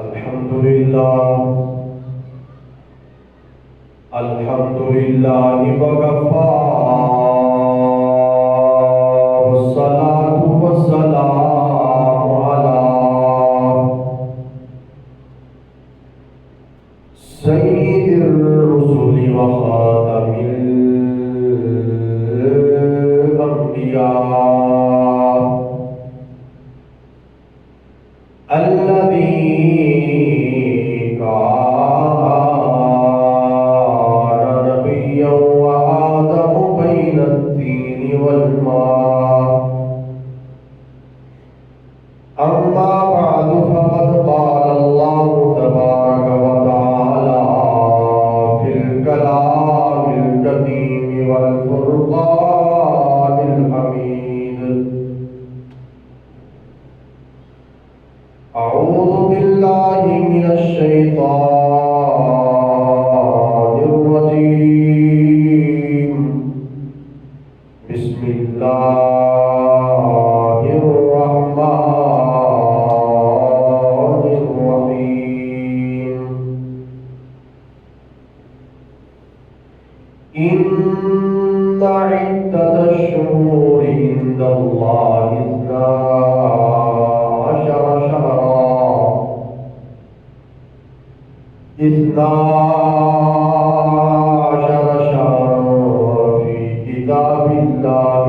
الحمد لله وكفى والصلاة والسلام على سيد الرسل وخاتم الأنبياء الذي كان نبيا وآدم بين الدين والماء أما بعد فقد قال الله تبارك وتعالى في الكلام القديم والفرقان الحميد أعوذ بالله من الشيطان الرجيم بسم الله الرحمن الرحيم إن عدة الشهور عند الله 12 شهرا في كتاب الله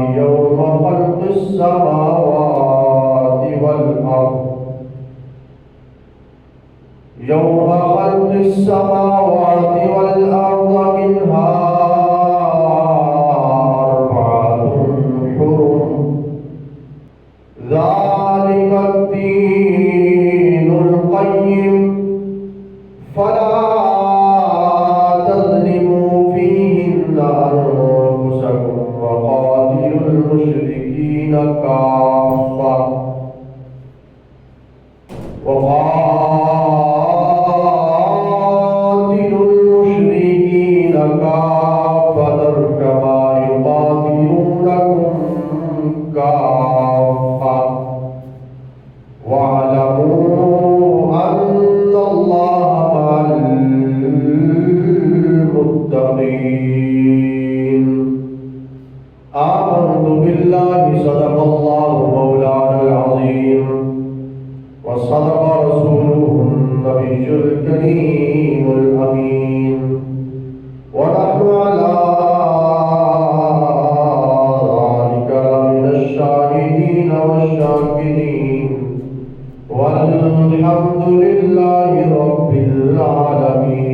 يوم خلق السماوات والأرض منها 4 حرم ذلك الدين القيم فلا تظلموا فيهن أنفسكم وقاتلوا المشركين كافة كما يقاتلونكم كافة واعلموا أن الله مع المتقين آمنت بالله صدق الله مولانا العظيم وصدق رسوله النبي الكريم الأمين ونحن على ذلك من الشاهدين والشاكرين والحمد لله رب العالمين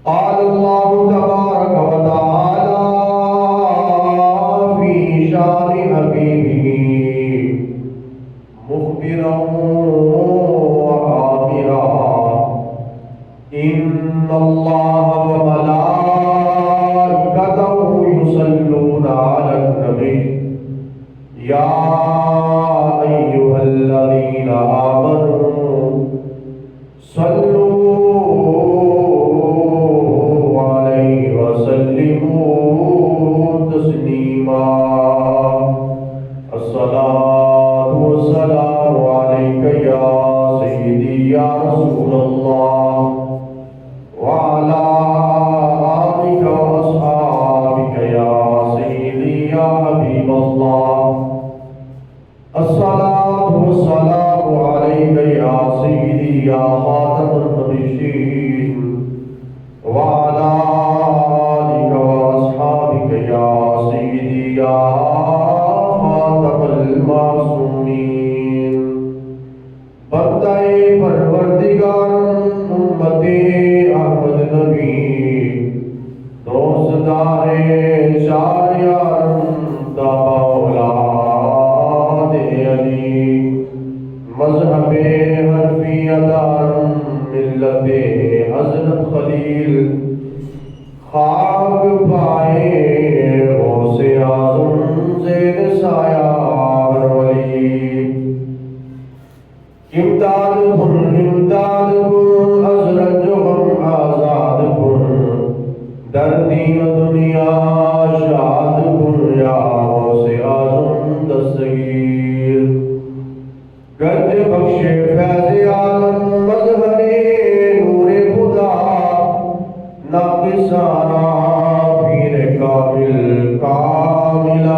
قال الله تبارك وتعالى في شان حبيبه مخبرا وآمرا إن الله وملائكته يصلون على النبي يا أيها الذين آمنوا صلوا عليه وسلموا تسليما الصلاة والسلام عليك يا سيدي يا رسول الله وعلى آلك وأصحابك يا سيدي يا حبيب الله الصلاة والسلام عليك يا سيدي يا خاتم النبيين وعلى آلك وأصحابك يا سيدي يا خاتم المعصومين بندہ پروردگار امت احمد نبی دوستدار شاریار دا اولاد علی مذہب حنفیہ دار ملت حضرت خلیل خاک پائے غوث اعظم زیر سایہ ولی امداد کن حضرت جو ہم آزاد کن در دین دنیا شاد کن یا غوث اعظم دستگیر گرد بخش بخش فیض عالم مظہر نور خدا ناقصانہ پیر کامل کامل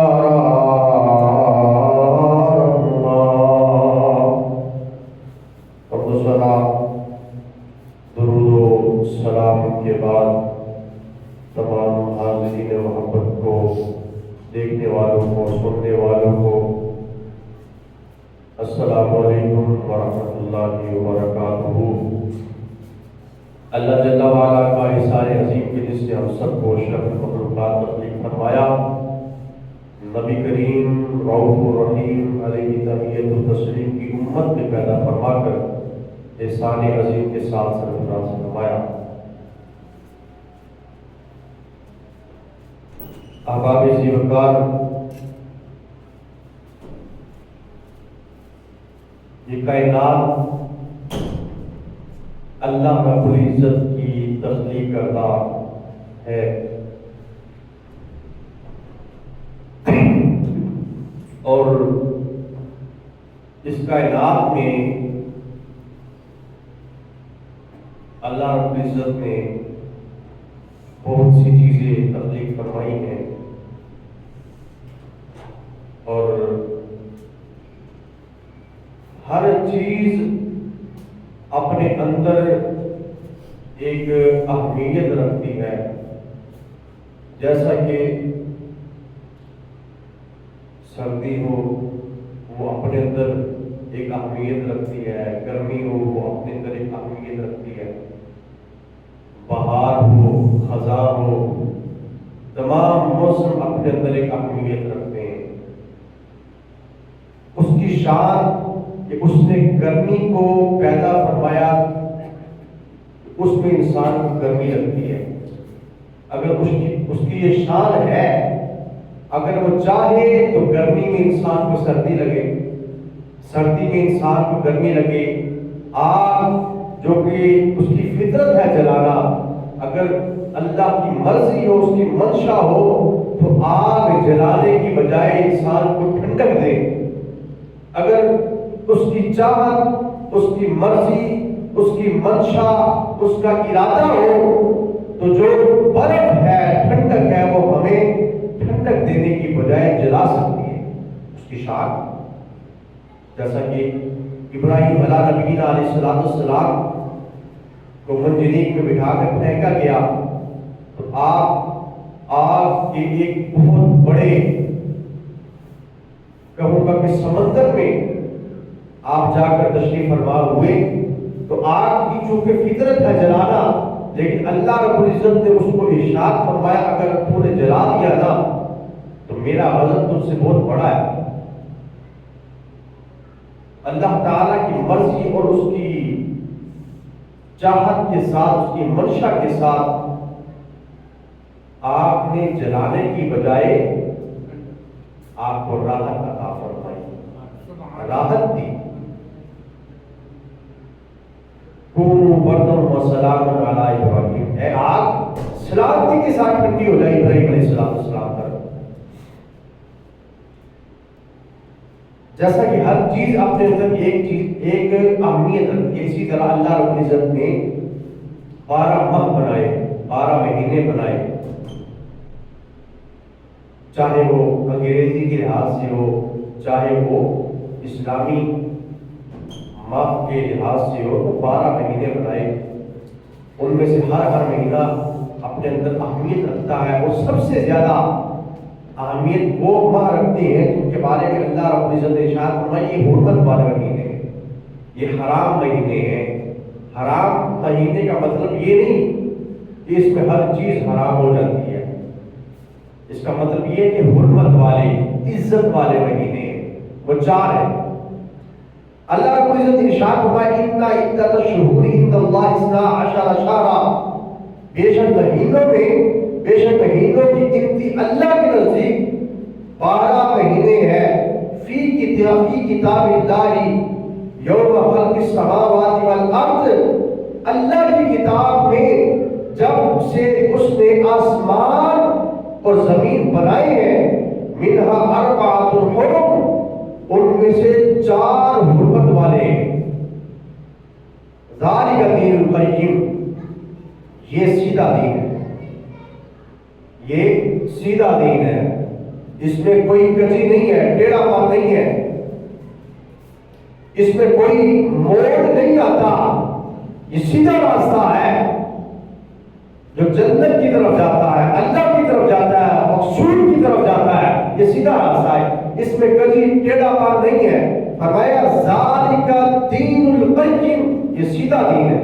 درود و سلام کے بعد تمام حاضرین محبت کو، دیکھنے والوں کو، سننے والوں کو السلام علیکم ورحمۃ اللہ وبرکاتہ۔ اللہ جل وعلا کا احسان عظیم کے جس سے ہم سب کو شرف مخلوقات تخلیق فرمایا، نبی کریم رؤوف الرحیم علیہ تحیۃ و تسلیم کی امت میں پیدا فرما کر احسان عظیم کے ساتھ سرفراز فرمایا۔ احباب زیوکار، یہ کائنات اللہ رب العزت کی تخلیق کردہ ہے، اور اس کائنات میں اللہ رب العزت نے بہت سی چیزیں تخلیق فرمائی ہیں، اور ہر چیز اپنے اندر ایک اہمیت رکھتی ہے۔ جیسا کہ سردی ہو وہ اپنے اندر ایک اہمیت رکھتی ہے، گرمی ہو وہ اپنے اندر ایک اہمیت رکھتی ہے، بہار ہو، خزاں ہو، تمام موسم اپنے اندر ایک اہمیت رکھتے ہیں۔ اس کی شان کہ اس نے گرمی کو پیدا فرمایا، اس میں انسان کو گرمی لگتی ہے۔ اگر اس کی یہ شان ہے، اگر وہ چاہے تو گرمی میں انسان کو سردی لگے، سردی میں انسان کو گرمی لگے۔ آگ جو کہ اس کی فطرت ہے جلانا، اگر اللہ کی مرضی ہو، اس کی منشا ہو تو آگ جلانے کی بجائے انسان کو ٹھنڈک دے۔ اگر اس کی چاہت، اس کی مرضی، اس کی منشا، اس کا ارادہ ہو تو جو برف ہے، ٹھنڈک ہے، وہ ہمیں ٹھنڈک دینے کی بجائے جلا سکتی ہے۔ اس کی شان جیسا کہ ابراہیم علیہ نبینا علیہ السلام کو منجنیق میں بٹھا کر پھینکا گیا تو آگ کے ایک بہت بڑے، کہوں گا کہ سمندر میں آپ جا کر تشریف فرما ہوئے، تو آگ کی چونکہ فطرت ہے جلانا، لیکن اللہ رب العزت نے اس کو ارشاد فرمایا اگر تو نے جلا دیا نا تو میرا غضب تجھ سے بہت بڑا ہے۔ اللہ تعالیٰ کی مرضی اور اس کی چاہت کے ساتھ، اس کی منشا کے ساتھ آپ نے جلانے کی بجائے آپ کو راحت عطا فرمائی، راحت دی۔ کونوا بردًا وسلاما علی ابراہیم، اے آگ سلامتی کے ساتھ ٹھنڈی ہو جائے ابراہیم علیہ السلام پر۔ جیسا کہ ہر چیز اپنے اندر ایک اہمیت رکھتی ہے، اسی طرح اللہ رب العزت نے 12 ماہ بنائے، 12 مہینے بنائے، چاہے وہ انگریزی کے لحاظ سے ہو، چاہے وہ اسلامی ماہ کے لحاظ سے ہو، تو 12 مہینے بنائے۔ ان میں سے ہر مہینہ اپنے اندر اہمیت رکھتا ہے، اور سب سے زیادہ اہمیت وہ ماہ رکھتے ہیں جن کے بارے میں اللہ رب العزت نے ارشاد فرمایا یہ حرمت والے مہینے ہیں، یہ حرام مہینے ہیں۔ حرام مہینے کا مطلب یہ نہیں کہ اس میں ہر چیز حرام ہو جاتی ہے، اس کا مطلب یہ کہ حرمت والے، عزت والے مہینے ہیں، وہ 4 ہیں۔ اللہ رب العزت نے ارشاد فرمایا ان عدت الشہور عند اللہ 12 شہرا، بے شک مہینوں کی گنتی اللہ کے نزدیک 12 مہینے ہیں۔ فی کتاب اللہ یوم خلق السماوات والارض، اللہ کی کتاب میں جب سے اس نے آسمان اور زمین بنائے ہیں، منہا 4 حرم، ان میں سے 4 حرمت والے ہیں۔ ذالک دین القیم، یہ سیدھا دین ہے، یہ سیدھا دین ہے، اس میں کوئی کجی نہیں ہے، ٹیڑھا پن نہیں ہے، اس میں کوئی موڑ نہیں آتا، یہ سیدھا راستہ ہے جو جنت کی طرف جاتا ہے، اللہ کی طرف جاتا ہے، مقصود کی طرف جاتا ہے، یہ سیدھا راستہ ہے، اس میں کبھی ٹیڑھا پن نہیں ہے۔ فرمایا ذالک دین القیم، یہ سیدھا دین ہے۔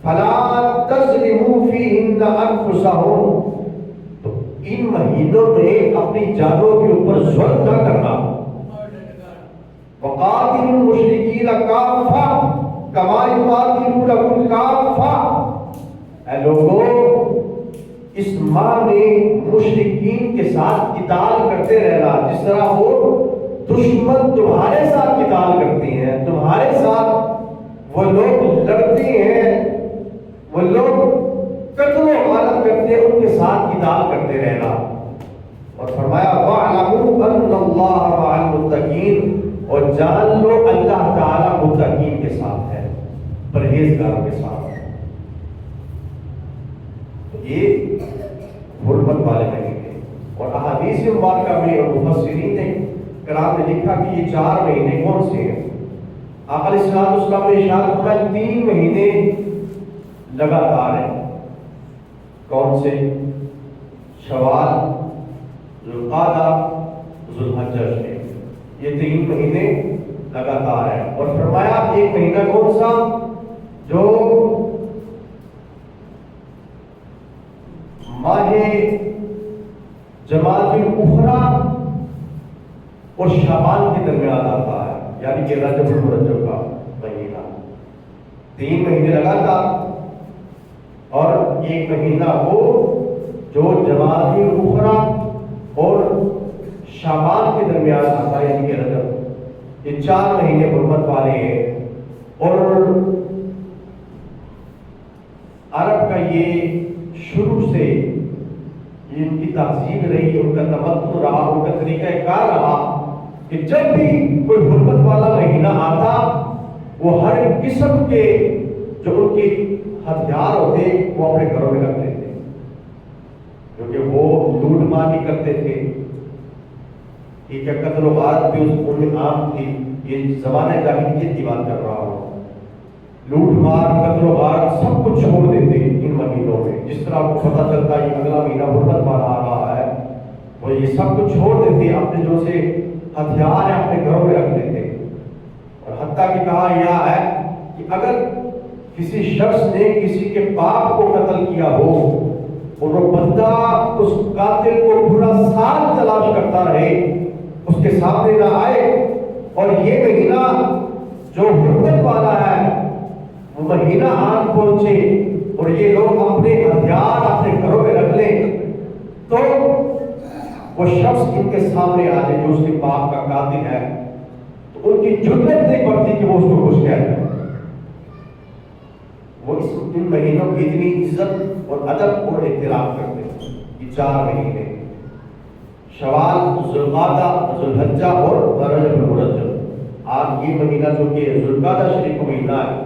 فلا تظلموا فیہن انفسہم، تو ان مہینوں میں اپنی جانوں کے اوپر ظلم نہ کرنا۔ وقاتلوا المشرکین کافہ کما یقاتلونکم کافہ، اے لوگوں اس ماہ میں مشرکین کے ساتھ قتال کرتے رہنا، جس طرح وہ دشمن تمہارے ساتھ قتال کرتے ہیں، تمہارے ساتھ وہ لوگ لڑتے ہیں، وہ لوگ قتل و غارت کرتے ہیں، ان کے ساتھ قتال کرتے رہنا۔ اور فرمایا وَاعْلَمُوا أَنَّ اللَّهَ مَعَ الْمُتَّقِينَ، اور جان لو اللہ تعالی متقین کے ساتھ ہے، پرہیزگاروں کے ساتھ ہے۔ یہ حرمت والے مہینے، اور احادیث مبارکہ میں اور مفسرین نے کرام نے لکھا کہ یہ 4 مہینے کون سے ہیں؟ آقا علیہ السلام نے ارشاد فرمایا 3 مہینے لگاتار ہیں۔ کون سے؟ شوال، ذوالقعدہ، ذوالحجہ شریف، یہ 3 مہینے لگاتار ہیں۔ اور فرمایا ایک مہینہ کون سا؟ جو ماہ جمادی الاخری اور شعبان کے درمیان آتا ہے، یعنی کہ رجب المرجب کا مہینہ۔ 3 مہینے لگاتار، اور ایک مہینہ وہ جو جمادی الاخری اور شعبان کے درمیان آتا ہے، یعنی کہ رجب۔ یہ 4 مہینے حرمت والے ہیں، اور عرب کا یہ شروع سے ان کی تہذیب رہی، ان کا تمدن رہا، ان کا طریقہ کار رہا کہ جب بھی کوئی حرمت والا مہینہ آتا، وہ ہر قسم کے جو ان کے ہتھیار ہوتے وہ اپنے گھروں میں رکھ لیتے، کیونکہ وہ لوٹ مار بھی کرتے تھے، ٹھیک ہے، قتل و غارت بھی ان میں عام تھی۔ یہ زمانہ جاہلیت کی بات کر رہا ہوں، لوٹ مار قتل و غارت سب کچھ چھوڑ دیتے ان مہینوں میں۔ جس طرح آپ کو پتہ چلتا ہے یہ اگلا مہینہ حرمت والا آ رہا ہے، وہ یہ سب کچھ چھوڑ دیتے، اپنے جو سے ہتھیار ہیں اپنے گھروں میں رکھ لیتے۔ اور حتیٰ کہ کہا یہ ہے کہ اگر کسی شخص نے کسی کے باپ کو قتل کیا ہو اور وہ بندہ اس قاتل کو پورا سال تلاش کرتا رہے، اس کے سامنے نہ آئے، اور یہ مہینہ جو حرمت والا ہے وہ مہینہ آن پہنچے اور یہ لوگ اپنے ہتھیار اپنے گھروں میں رکھ لیں، تو وہ شخص ان کے سامنے آ جائے جو اس کے باپ کا قاتل ہے، تو ان کی جرأت نہیں پڑتی کہ وہ اس کو کچھ کہہ دیں۔ وہ ان مہینوں کی اتنی عزت اور ادب اور احترام کرتے ہیں۔ یہ 4 مہینے شوال، ذوالقعدہ، ذوالحجہ اور رجب المرجب۔ آج یہ مہینہ جو کہ ذوالقعدہ شریف کا مہینہ ہے،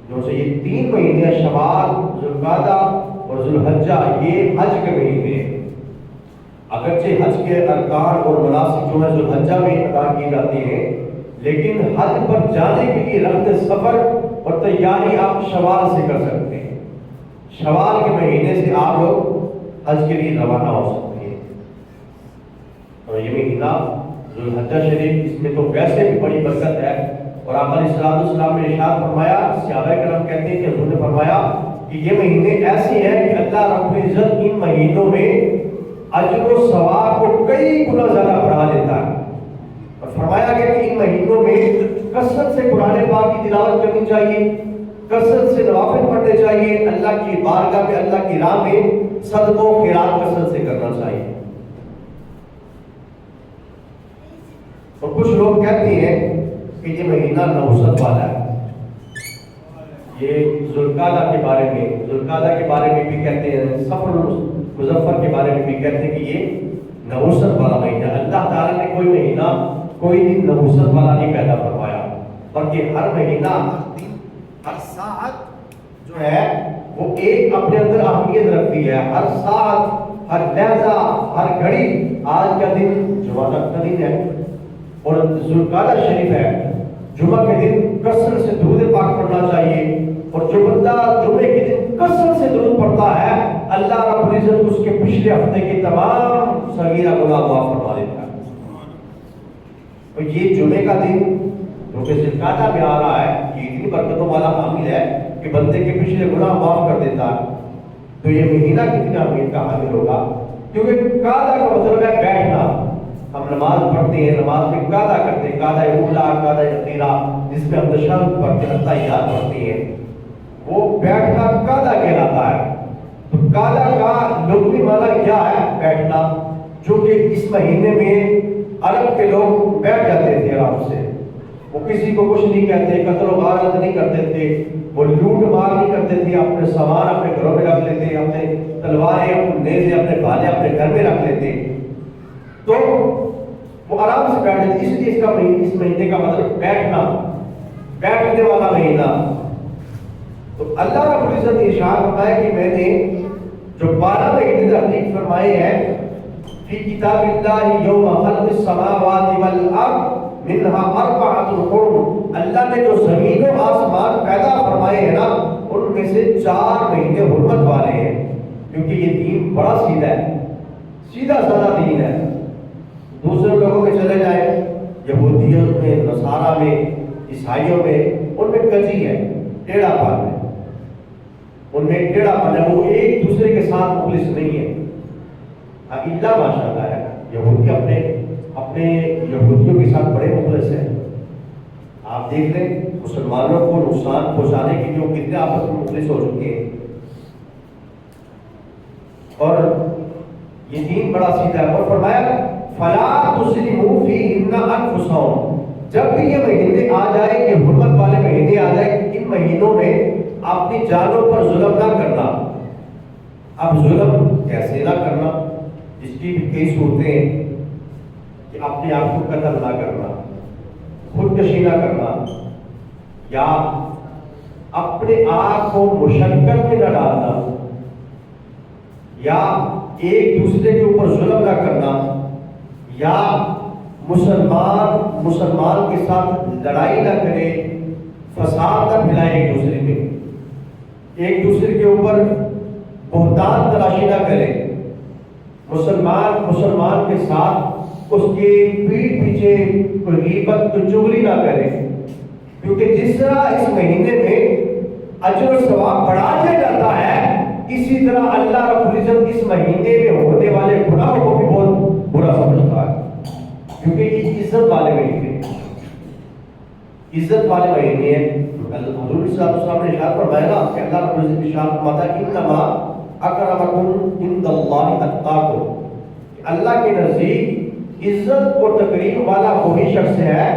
جو سے یہ 3 مہینے شوال، ذوالقعدہ اور ذوالحجہ، یہ حج کے مہینے ہیں۔ اگرچہ حج کے ارکان اور مناسک جو ہے ذوالحجہ میں ادا کی جاتی ہیں، لیکن حج پر جانے کے لیے رخت سفر اور تیاری آپ شوال سے کر سکتے ہیں۔ شوال کے مہینے سے آپ لوگ حج کے لیے روانہ ہو سکتے ہیں۔ اور یہ مہینہ ذوالحجہ شریف، اس میں تو ویسے بھی بڑی برکت ہے، اور آپ علیہ السلام نے ارشاد فرمایا، صحابہ کرام کہتے ہیں کہ حضور نے فرمایا کہ یہ مہینے ایسے ہیں کہ اللہ رب العزت ان مہینوں میں اجر و ثواب کو کئی گنا زیادہ بڑھا دیتا ہے۔ اور فرمایا گیا کہ ان مہینوں میں کثرت سے قرآن پاک کی تلاوت کرنی چاہیے، کثرت سے نوافل پڑھنے چاہیے، اللہ کی بارگاہ میں، اللہ کی راہ میں صدقہ و خیرات کثرت سے کرنا چاہیے۔ اور کچھ لوگ کہتے ہیں کہ یہ مہینہ نحوست والا ہے، یہ ذوالقعدہ کے بارے میں بھی کہتے ہیں، صفر مظفر کے بارے میں بھی کہتے ہیں کہ یہ نحوست والا مہینہ۔ اللہ تعالیٰ نے کوئی مہینہ، کوئی دن نحوست والا نہیں پیدا فرمایا، بلکہ ہر مہینہ ہر ساعت جو ہے وہ ایک اپنے اندر اہمیت رکھتی ہے. ہر ساعت، ہر لحظہ، ہر گھڑی. آج کا دن جمعہ کا دن ہے اور ذوالقعدہ شریف ہے. جمعہ کے دن کثرت سے درود پاک پڑھنا چاہیے، اور جو بندہ جمعے کے دن کثرت سے درود پڑھتا ہے اللہ رب العزت اس کے پچھلے ہفتے کے تمام صغیرہ گناہ معاف فرما دیتا ہے. اور یہ جمعے کا دن جو کہ ذوالقعدہ میں آ رہا ہے یہ اتنی برکتوں والا حامل ہے کہ بندے کے پچھلے گناہ معاف کر دیتا ہے. تو یہ مہینہ کتنا اہمیت کا حامل ہوگا، کیونکہ قعدہ کا مطلب ہے بیٹھنا. ہم نماز پڑھتے ہیں، نماز میں قعدہ کرتے ہیں، قعدہ اولا، قعدہ اخیرہ، جس میں ہم تشہد پڑھتے ہیں، تحیات پڑھتے ہیں، وہ بیٹھنا قعدہ کہلاتا ہے. تو قعدہ کا لغوی معنی کیا ہے؟ بیٹھنا. جو کہ اس مہینے میں عرب کے لوگ بیٹھ جاتے تھے آرام سے. وہ کسی کو کچھ نہیں کہتے، قتل و غارت نہیں کرتے تھے، وہ لوٹ مار نہیں کرتے تھے، اپنے سامان اپنے گھروں میں رکھ لیتے، اپنے تلواریں، اپنے نیزے، اپنے بھالے اپنے گھر میں رکھ لیتے. تو وہ آرام سے بیٹھتے تھے. اس لیے اس مہینے کا مطلب بیٹھنا، بیٹھنے والا مہینہ. تو اللہ رب العزت نے ارشاد فرمایا کہ میں نے جو 12 مہینے تحقیق فرمائے ہیں فی کتاب اللہ یوم خلق السماوات والارض منہا اربعۃ حرم. اللہ نے جو زمین و آسمان پیدا فرمائے ہیں نا ان میں سے 4 مہینے حرمت والے ہیں. کیونکہ یہ دین بڑا سیدھا ہے، سیدھا سادہ دین ہے. دوسرے لوگوں میں چلے جائیں، یہودیت میں، نصارہ میں، عیسائیوں میں، ان میں کجی ہے، ٹیڑھا پن ہے. ان میں ٹیڑھا پن ہے، وہ ایک دوسرے کے ساتھ مخلص نہیں ہے. اللہ ماشاء اللہ ہے، یہودی اپنے یہودیوں کے ساتھ بڑے مخلص ہیں. آپ دیکھ لیں مسلمانوں کو نقصان پہنچانے کے لیے کتنے آپس میں مخلص ہو چکے ہیں. اور یہ دین بڑا سیدھا ہے. اور فرمایا فلا تظلموا فیہن انفسکم. جب بھی یہ مہینے آ جائے، یہ حرمت والے مہینے آ جائے، ان مہینوں میں اپنی جانوں پر ظلم نہ کرنا. اب ظلم کیسے نہ کرنا، اس کی بھی کئی صورتیں ہیں کہ اپنے آپ کو قتل نہ کرنا، خودکشی نہ کرنا، یا اپنے آپ کو مشقت میں نہ ڈالنا، یا ایک دوسرے کے اوپر ظلم نہ کرنا، یا مسلمان کے ساتھ لڑائی نہ کرے، فساد نہ پھیلائے ایک دوسرے میں، ایک دوسرے کے اوپر بہتان تراشی نہ کرے. مسلمان کے ساتھ اس کے پیٹھ پیچھے کوئی غیبت، کوئی چغلی نہ کرے. کیونکہ جس طرح اس مہینے میں اجر و ثواب بڑھا دیا جاتا ہے، اسی طرح اللہ رب العزت اس مہینے میں ہونے والے گناہوں کو بھی بہت برا سمجھتا ہے. کیونکہ یہ عزت والے مہینے، عزت والے مہینے ہیں. حضور صلی اللہ علیہ وسلم نے ارشاد فرمایا نا کہ اللہ رب العزت ارشاد فرماتا ہے انما اکرمکم عند اللہ اتقاکم. اللہ کے نزدیک عزت اور تکریم والا وہی شخص ہے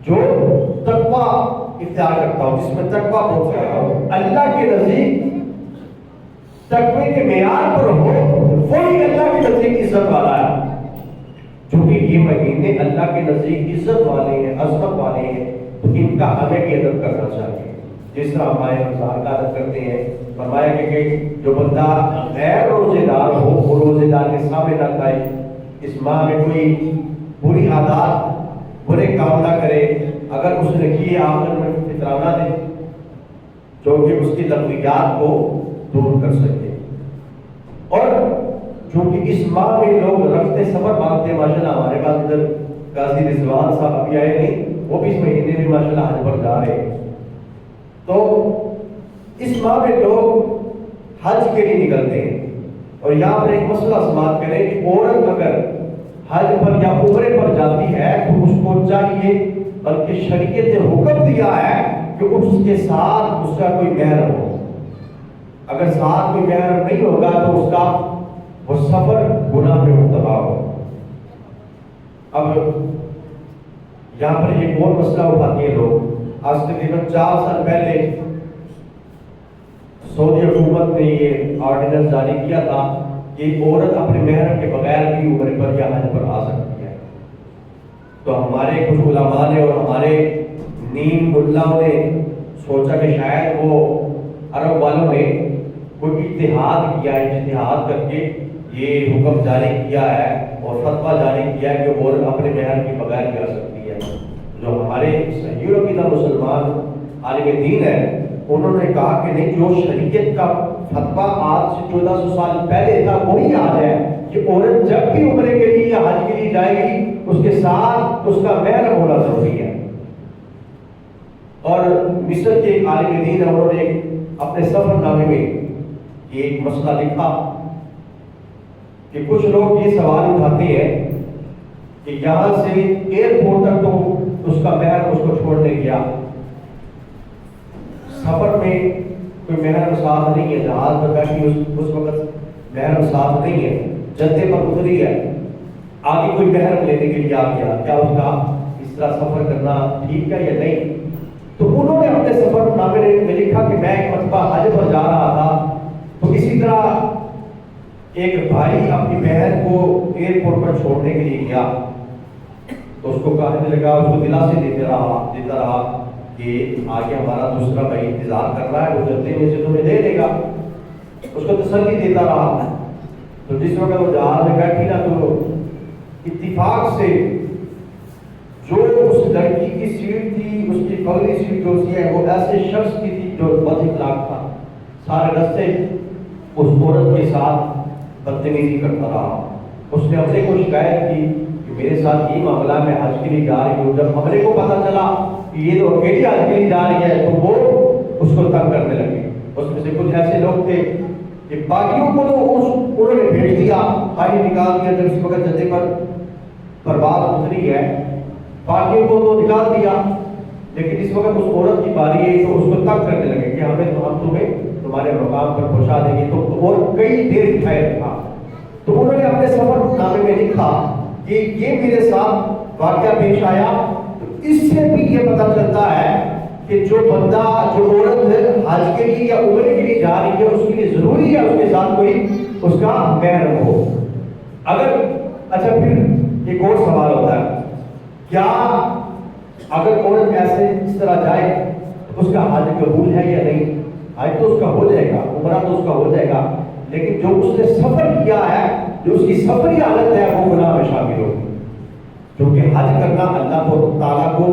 جو تقوی اختیار کرتا ہو، جس میں تقوی بہت زیادہ ہو. اللہ کے نزدیک تقوی کے معیار پر ہو وہی اللہ کے نزدیک عزت والا ہے. چونکہ یہ مہینے اللہ کے نزدیک عزت والے ہیں، عظمت والے ہیں، تو ان کا ہمیں بھی ادب کرنا چاہیے. جس طرح ہمارے رمضان کا ادب کرتے ہیں. فرمایا کہ جو بندہ غیر روزے دار ہو وہ روزے دار کے سامنے نہ کھائے، اس ماہ میں کوئی بری عادات، برے کام نہ کرے. اگر اس نے کیے آخر میں فطرانہ دے جو کہ اس کی لغویات کو دور کر سکے. اور چونکہ اس ماہ میں لوگ رفتے صبر مانگتے ہیں. ماشاءاللہ ہمارے پاس ادھر قاضی رضوان صاحب ابھی آئے نہیں، وہ بھی اس مہینے میں ماشاءاللہ حج پر جا رہے ہیں. تو اس ماہ میں لوگ حج کے لیے نکلتے ہیں. اور یہاں پر ایک مسئلہ سماعت کریں کہ عورت اگر حج پر یا عمرے پر جاتی ہے تو اس کو چاہیے، بلکہ شریعت نے حکم دیا ہے کہ اس کے ساتھ اس کا کوئی محرم ہو. اگر ساتھ کوئی محرم نہیں ہوگا تو اس کا وہ سفر گناہ میں مبتلا ہو. اب یہاں پر ایک اور مسئلہ اٹھاتے ہیں لوگ. آج تقریباً 4 سال پہلے سعودی حکومت نے یہ آرڈیننس جاری کیا تھا کہ عورت اپنے محرم کے بغیر بھی عمرے پر یا حج پر آ سکتی ہے. تو ہمارے کچھ علماء نے اور ہمارے نیم ملاؤں نے سوچا کہ شاید وہ عرب والوں نے کوئی اتحاد کیا ہے، اجتہاد کر کے یہ حکم جاری کیا ہے اور فتویٰ جاری کیا ہے کہ عورت اپنے مہر کے بغیر جا سکتی ہے۔ جو ہمارے صحیح العقیدہ مسلمان عالم دین ہے، انہوں نے کہا کہ نہیں، جو شریعت کا فتویٰ آج سے 1400 سال پہلے تھا وہی آج ہے کہ عورت جب بھی عمرے کے لیے یا حج کے لیے جائے گی اس کے ساتھ اس کا محرم ہونا ضروری ہے۔ اور مصر کے ایک عالم دین ہے، انہوں نے اپنے سفر نامے میں ایک مسئلہ لکھا کہ کچھ لوگ یہ سوال اٹھاتے ہیں کہ یہاں سے ایئرپورٹ تک تو اس کا محرم اس کو چھوڑنے گیا، سفر میں کوئی محرم ساتھ نہیں ہے، جہاز پر بیٹھی اس وقت محرم ساتھ نہیں ہے، جدے پر اتری ہے، آگے کوئی محرم لینے کے لیے آ گیا، کیا اس کا اس طرح سفر کرنا ٹھیک ہے یا نہیں؟ تو انہوں نے اپنے سفر نامے میں لکھا کہ میں ایک مرتبہ حج پر جا رہا تھا، تو اسی طرح ایک بھائی اپنی بہن کو ایئرپورٹ پر چھوڑنے کے لیے گیا، تو اس کو کہنے لگا، اس کو دلاسے دیتا رہا کہ آگے ہمارا دوسرا بھائی انتظار کر رہا ہے، وہ جلدی میں سے تمہیں دے دے گا، اس کو تسلی دیتا رہا۔ تو جس وقت وہ جہاز میں بیٹھی نا، تو اتفاق سے جو اس لڑکی کی سیٹ تھی، اس کی پگلی سیٹ جو سی ہے وہ ایسے شخص کی تھی جو بد اخلاق تھا، سارے رستے اس عورت کے ساتھ بدتمیزی کرتا رہا۔ اس نے ہمارے کو شکایت کی کہ میرے ساتھ یہ معاملہ، میں حج کے لیے جا رہی ہوں۔ جب ہمارے کو پتا چلا کہ یہ تو اکیلی حج کے لیے جا رہی ہے، تو وہ اس کو تنگ کرنے لگے۔ اس میں سے کچھ ایسے لوگ تھے کہ باقیوں کو تو انہوں نے بھیج دیا، بھائی نکال دیا، جب اس وقت جدے پر پرواز اتری ہے، باقیوں کو تو نکال دیا، لیکن اس وقت اس عورت کی باری ہے تو اس کو تنگ کرنے لگے کہ ہم تمہیں تمہارے مقام پر پہنچا دیں گے، تو اور کئی دیر ٹھہر رکھا۔ تو انہوں نے اپنے سفر نامے میں لکھا کہ یہ میرے ساتھ واقعہ پیش آیا۔ تو اس سے بھی یہ پتہ چلتا ہے کہ جو بندہ، جو عورت حج کے لیے یا عمرے کے لیے جا رہی ہے، اس کے لیے ضروری ہے اس کے ساتھ کوئی اس کا محرم ہو۔ اگر اچھا، پھر ایک اور سوال ہوتا ہے، کیا اگر عورت ایسے اس طرح جائے تو اس کا حج قبول ہے یا نہیں؟ حج تو اس کا ہو جائے گا، عمرہ تو اس کا ہو جائے گا، لیکن جو اس نے سفر کیا ہے، جو اس کی سفری حالت ہے، وہ گناہ میں شامل ہوگی، کیونکہ حج کرنا اللہ تعالیٰ کو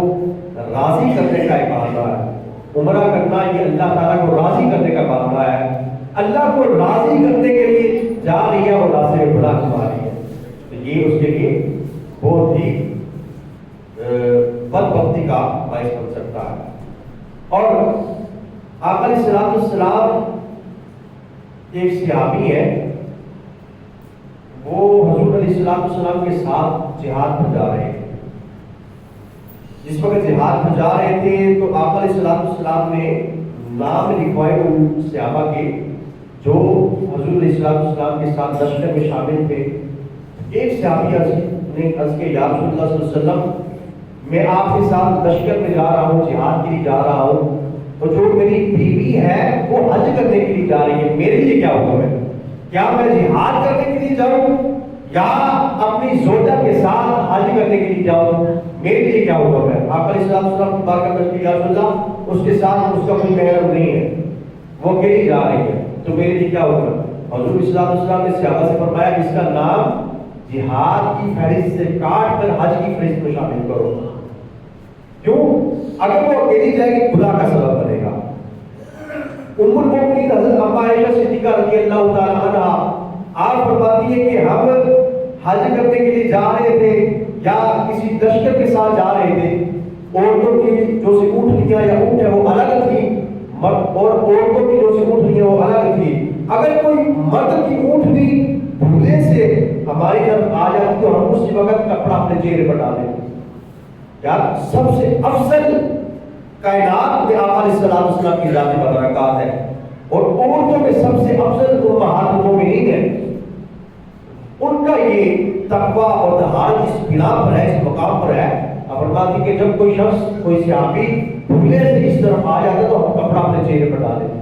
راضی کرنے کا ایک معاملہ ہے، عمرہ کرنا یہ اللہ تعالیٰ کو راضی کرنے کا معاملہ ہے۔ اللہ کو راضی کرنے کے لیے جا رہی ہے اور راستے میں گناہ کما رہی ہے، تو یہ اس کے لیے بہت ہی بدبختی کا باعث بن سکتا ہے۔ اور آقا علیہ السلام ایک صحابی ہے، وہ حضور علیہ السلام کے ساتھ جہاد پر جا رہے تھے۔ جس وقت جہاد پر جا رہے تھے تو آقا علیہ السلام نے نام لکھوائے ان صحابہ کے جو حضور علیہ السلام کے ساتھ لشکر میں شامل تھے۔ ایک صحابی نے عرض کیا، یا رسول اللہ صلی اللہ علیہ وسلم، میں آپ کے ساتھ لشکر میں جا رہا ہوں، جہاد کے لیے جا رہا ہوں، تو جو میری بیوی ہے وہ حج کرنے کے لیے جا رہی ہے، میرے لیے کیا حکم ہے؟ کیا میں جہاد کرنے کے لیے جاؤں یا اپنی زوجہ کے ساتھ حج کرنے کے لیے جاؤں؟ میرے لیے کیا حکم ہے؟ آقا علیہ السلام کی بات کرتے ہیں، یا رسول اللہ، اس کے ساتھ اس کا کوئی محرم نہیں ہے، وہ اکیلی جا رہی ہے، تو میرے لیے کیا حکم ہے؟ حضور صلی اللہ علیہ وسلم نے صحابہ سے فرمایا کہ اس کا نام جہاد کی فہرست سے کاٹ کر حج کی فہرست میں شامل کرو۔ کیوں؟ اگر وہ اکیلی جائے گی خدا کا سبب بنے گا۔ ام المؤمنین حضرت اما عائشہ صدیقہ رضی اللہ تعالی عنہا آپ فرماتی ہے کہ ہم حج کرنے کے لیے جا رہے تھے یا کسی لشکر کے ساتھ جا رہے تھے، عورتوں کی جو سی اونٹنیاں یا اونٹ ہے وہ الگ تھی، اور عورتوں کی جو سی اونٹنیاں وہ الگ تھی۔ اگر کوئی مرد کی اونٹنی بھولے سے ہماری طرف آ جاتی تو ہم اسی وقت کپڑا اپنے چہرے پر ڈال دیتے۔ یار سب سے افضل کائنات میں آقا علیہ السلام کی ذات مبارکات ہے، اور عورتوں میں سب سے افضل امہات المومنین ہیں، ان کا یہ تقویٰ اور طہارت اس بنا پر ہے، اس مقام پر ہے۔ اب فرماتی کہ جب کوئی شخص، کوئی صحابی بھولے سے اس طرف آ جاتا تو ہم کپڑا اپنے چہرے پر ڈال دیتے۔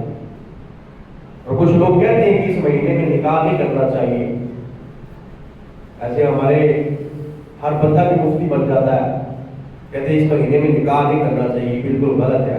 اور کچھ لوگ کہتے ہیں کہ اس مہینے میں نکاح نہیں کرنا چاہیے، ایسے ہمارے ہر بندہ بھی مفتی بن جاتا ہے، کہتے ہیں اس مہینے میں نکاح نہیں کرنا چاہیے، بالکل غلط ہے۔